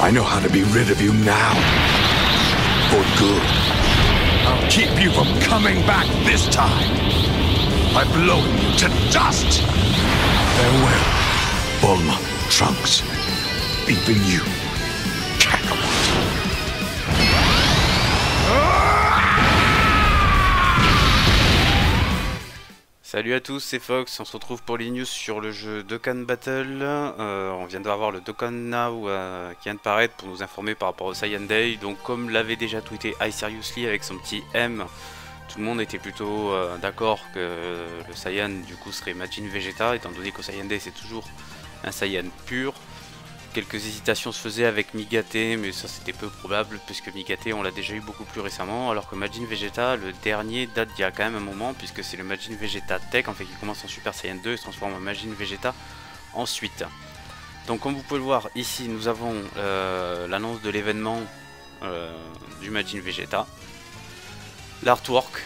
I know how to be rid of you now. For good. I'll keep you from coming back this time. By blowing you to dust. Farewell, Bulma, Trunks. Even you, Kakarot. Salut à tous, c'est Fox, on se retrouve pour les news sur le jeu Dokkan Battle. On vient d'avoir le Dokkan Now qui vient de paraître pour nous informer par rapport au Saiyan Day. Donc comme l'avait déjà tweeté iSeriously avec son petit M, tout le monde était plutôt d'accord que le Saiyan du coup serait Majin Vegeta, étant donné qu'au Saiyan Day c'est toujours un Saiyan pur. Quelques hésitations se faisaient avec Migate, mais ça c'était peu probable puisque Migate on l'a déjà eu beaucoup plus récemment, alors que Majin Vegeta, le dernier, date d'il y a quand même un moment, puisque c'est le Majin Vegeta Tech en fait qui commence en Super Saiyan 2 et se transforme en Majin Vegeta ensuite. Donc comme vous pouvez le voir ici, nous avons l'annonce de l'événement du Majin Vegeta. L'artwork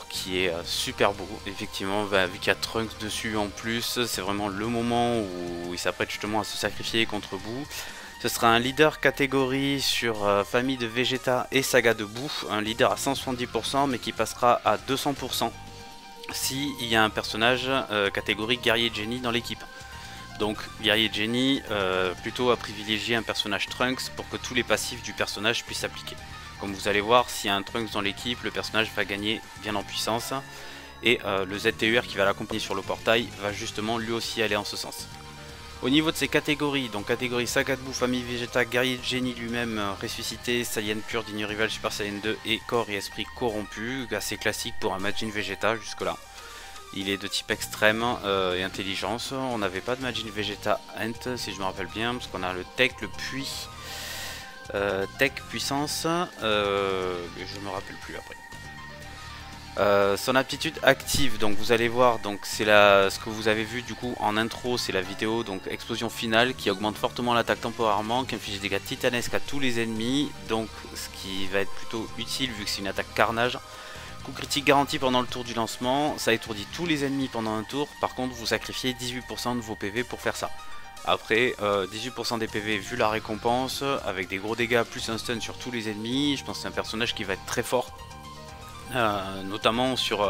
qui est super beau, effectivement, vu qu'il y a Trunks dessus en plus, c'est vraiment le moment où il s'apprête justement à se sacrifier contre Boo. Ce sera un leader catégorie sur famille de Vegeta et saga de Boo, un leader à 170% mais qui passera à 200% si il y a un personnage catégorie guerrier Genie dans l'équipe. Donc guerrier Genie, plutôt à privilégier un personnage Trunks pour que tous les passifs du personnage puissent s'appliquer. Comme vous allez voir, s'il y a un Trunks dans l'équipe, le personnage va gagner bien en puissance. Et le ZTUR qui va l'accompagner sur le portail va justement lui aussi aller en ce sens. Au niveau de ces catégories, donc catégorie Saga de Boo, famille Vegeta, guerrier de génie lui-même, ressuscité, Saiyan pur, digne rival Super Saiyan 2 et corps et esprit corrompu. Assez classique pour un Majin Vegeta jusque là. Il est de type extrême et intelligence. On n'avait pas de Majin Vegeta Ant si je me rappelle bien, parce qu'on a le Tech, le Puits. Tech puissance, je me rappelle plus après. Son aptitude active, donc vous allez voir, donc c'est ce que vous avez vu du coup en intro, c'est la vidéo, donc explosion finale qui augmente fortement l'attaque temporairement, qui inflige des dégâts titanesques à tous les ennemis, donc ce qui va être plutôt utile vu que c'est une attaque carnage. Coup critique garanti pendant le tour du lancement, ça étourdit tous les ennemis pendant un tour, par contre vous sacrifiez 18% de vos PV pour faire ça. Après, 18% des PV vu la récompense, avec des gros dégâts plus un stun sur tous les ennemis, je pense que c'est un personnage qui va être très fort, notamment sur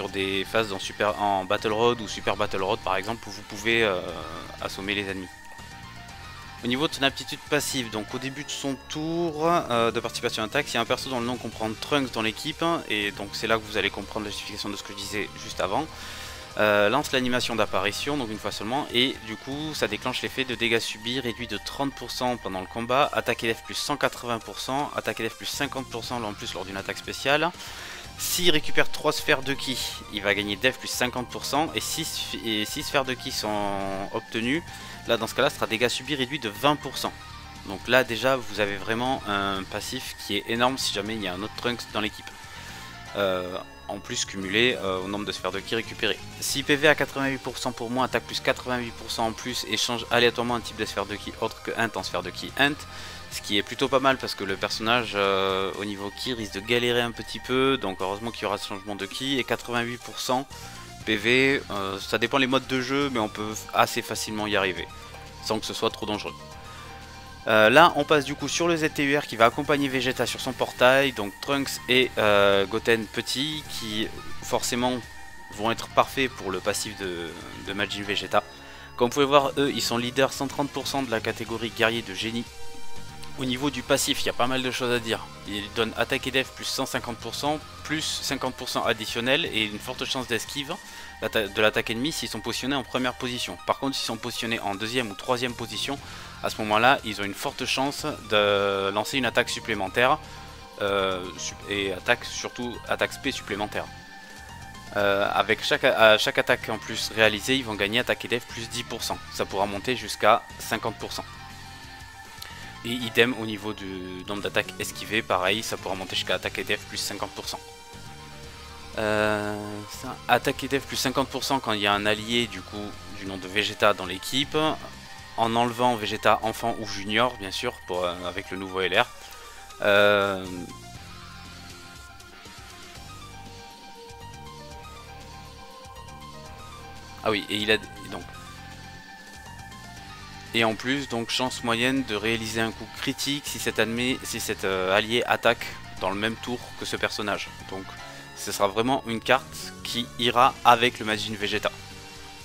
des phases en Battle Road ou Super Battle Road par exemple, où vous pouvez assommer les ennemis. Au niveau de son aptitude passive, donc au début de son tour de participation à l'attaque, il y a un perso dont le nom comprend Trunks dans l'équipe, et donc c'est là que vous allez comprendre la justification de ce que je disais juste avant. Lance l'animation d'apparition, donc une fois seulement, et du coup ça déclenche l'effet de dégâts subis réduit de 30% pendant le combat, attaque EDF plus 180%, attaque EDF plus 50% en plus lors d'une attaque spéciale. S'il récupère 3 sphères de ki, il va gagner def plus 50%, et 6 sphères de ki sont obtenues, là dans ce cas là ce sera dégâts subis réduits de 20%. Donc là déjà vous avez vraiment un passif qui est énorme si jamais il y a un autre Trunks dans l'équipe. En plus cumulé au nombre de sphères de ki récupérées. Si PV à 88% pour moi, attaque plus 88% en plus et change aléatoirement un type de sphère de ki autre que Int en sphère de ki Int, ce qui est plutôt pas mal parce que le personnage au niveau ki risque de galérer un petit peu, donc heureusement qu'il y aura ce changement de ki. Et 88% PV, ça dépend les modes de jeu, mais on peut assez facilement y arriver sans que ce soit trop dangereux. Là on passe du coup sur le ZTUR qui va accompagner Vegeta sur son portail, donc Trunks et Goten petit qui forcément vont être parfaits pour le passif de Majin Vegeta. Comme vous pouvez voir, eux ils sont leaders 130% de la catégorie guerrier de génie. Au niveau du passif, il y a pas mal de choses à dire. Il donne attaque et def plus 150%, plus 50% additionnel et une forte chance d'esquive de l'attaque ennemie s'ils sont positionnés en première position. Par contre, s'ils sont positionnés en deuxième ou troisième position, à ce moment-là, ils ont une forte chance de lancer une attaque supplémentaire et surtout attaque spé supplémentaire. Avec chaque attaque en plus réalisée, ils vont gagner attaque et def plus 10%. Ça pourra monter jusqu'à 50%. Et idem au niveau du nombre d'attaques esquivées, pareil, ça pourra monter jusqu'à attaque et def plus 50%. Attaque et def plus 50% quand il y a un allié du coup du nom de Vegeta dans l'équipe, en enlevant Vegeta enfant ou junior bien sûr avec le nouveau LR. Ah oui, et il a donc Et en plus, donc chance moyenne de réaliser un coup critique si cet allié attaque dans le même tour que ce personnage. Donc ce sera vraiment une carte qui ira avec le Majin Vegeta.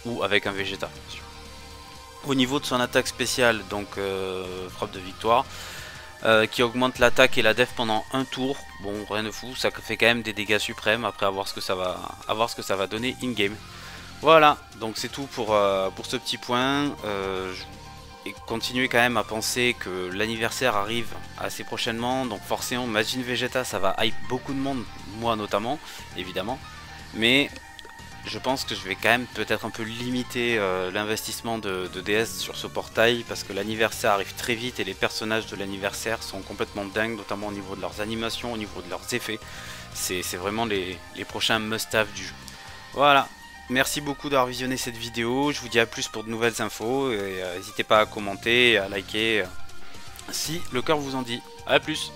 Ou avec un Vegeta, bien sûr. Au niveau de son attaque spéciale, donc frappe de victoire, qui augmente l'attaque et la def pendant un tour. Bon, rien de fou, ça fait quand même des dégâts suprêmes, après à voir ce que ça va donner in-game. Voilà, donc c'est tout pour ce petit point. Et continuez quand même à penser que l'anniversaire arrive assez prochainement, donc forcément Majin Vegeta ça va hype beaucoup de monde, moi notamment, évidemment. Mais je pense que je vais quand même peut-être un peu limiter l'investissement de DS sur ce portail, parce que l'anniversaire arrive très vite et les personnages de l'anniversaire sont complètement dingues, notamment au niveau de leurs animations, au niveau de leurs effets. C'est vraiment les prochains must-have du jeu. Voilà, merci beaucoup d'avoir visionné cette vidéo, je vous dis à plus pour de nouvelles infos, et n'hésitez pas à commenter et à liker si le cœur vous en dit. A plus.